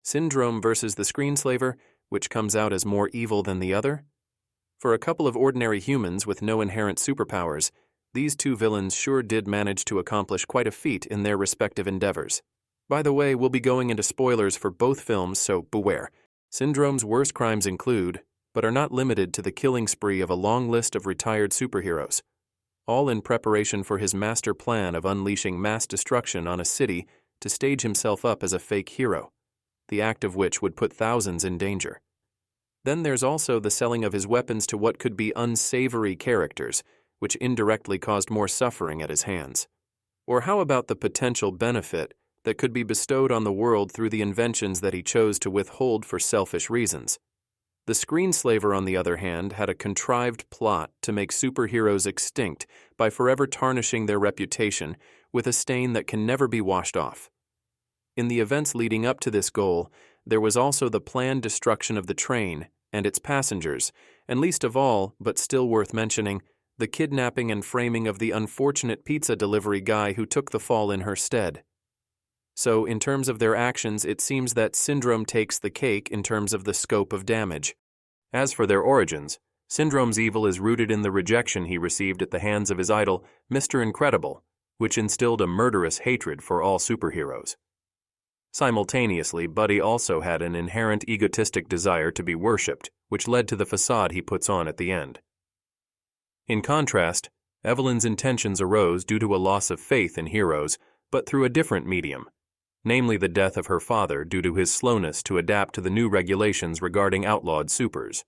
Syndrome versus the Screenslaver, which comes out as more evil than the other? For a couple of ordinary humans with no inherent superpowers, these two villains sure did manage to accomplish quite a feat in their respective endeavors. By the way, we'll be going into spoilers for both films, so beware. Syndrome's worst crimes include, but are not limited to, the killing spree of a long list of retired superheroes, all in preparation for his master plan of unleashing mass destruction on a city to stage himself up as a fake hero, the act of which would put thousands in danger. Then there's also the selling of his weapons to what could be unsavory characters, which indirectly caused more suffering at his hands. Or how about the potential benefit that could be bestowed on the world through the inventions that he chose to withhold for selfish reasons? The Screenslaver, on the other hand, had a contrived plot to make superheroes extinct by forever tarnishing their reputation with a stain that can never be washed off. In the events leading up to this goal, there was also the planned destruction of the train and its passengers, and least of all, but still worth mentioning, the kidnapping and framing of the unfortunate pizza delivery guy who took the fall in her stead. So, in terms of their actions, it seems that Syndrome takes the cake in terms of the scope of damage. As for their origins, Syndrome's evil is rooted in the rejection he received at the hands of his idol, Mr. Incredible, which instilled a murderous hatred for all superheroes. Simultaneously, Buddy also had an inherent egotistic desire to be worshipped, which led to the facade he puts on at the end. In contrast, Evelyn's intentions arose due to a loss of faith in heroes, but through a different medium, namely the death of her father due to his slowness to adapt to the new regulations regarding outlawed supers.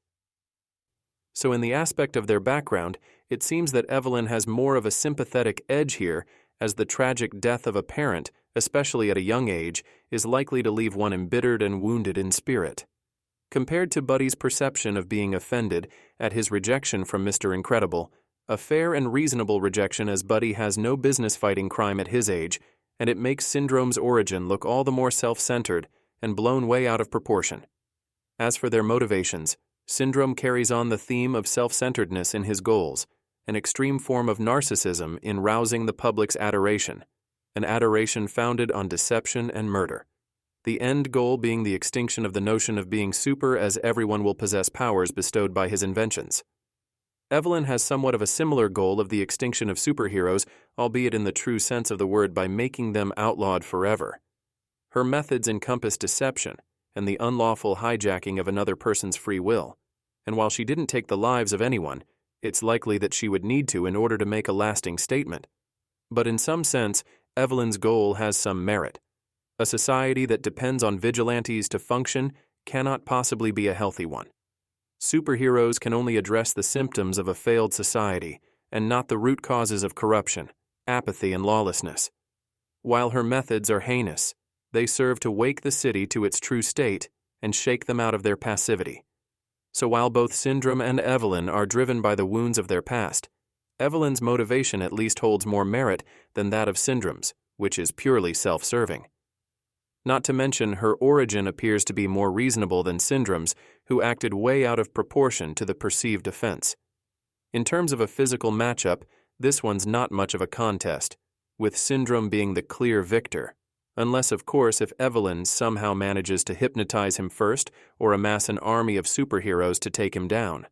So in the aspect of their background, it seems that Evelyn has more of a sympathetic edge here, as the tragic death of a parent, especially at a young age, is likely to leave one embittered and wounded in spirit. Compared to Buddy's perception of being offended at his rejection from Mr. Incredible, a fair and reasonable rejection, as Buddy has no business fighting crime at his age, and it makes Syndrome's origin look all the more self-centered and blown way out of proportion. As for their motivations, Syndrome carries on the theme of self-centeredness in his goals, an extreme form of narcissism in rousing the public's adoration, an adoration founded on deception and murder, the end goal being the extinction of the notion of being super, as everyone will possess powers bestowed by his inventions. Evelyn has somewhat of a similar goal of the extinction of superheroes, albeit in the true sense of the word by making them outlawed forever. Her methods encompass deception and the unlawful hijacking of another person's free will, and while she didn't take the lives of anyone, it's likely that she would need to in order to make a lasting statement. But in some sense, Evelyn's goal has some merit. A society that depends on vigilantes to function cannot possibly be a healthy one. Superheroes can only address the symptoms of a failed society, and not the root causes of corruption, apathy, and lawlessness. While her methods are heinous, they serve to wake the city to its true state and shake them out of their passivity. So while both Syndrome and Evelyn are driven by the wounds of their past, Evelyn's motivation at least holds more merit than that of Syndrome's, which is purely self-serving. Not to mention, her origin appears to be more reasonable than Syndrome's, who acted way out of proportion to the perceived offense. In terms of a physical matchup, this one's not much of a contest, with Syndrome being the clear victor, unless, of course, if Evelyn somehow manages to hypnotize him first or amass an army of superheroes to take him down.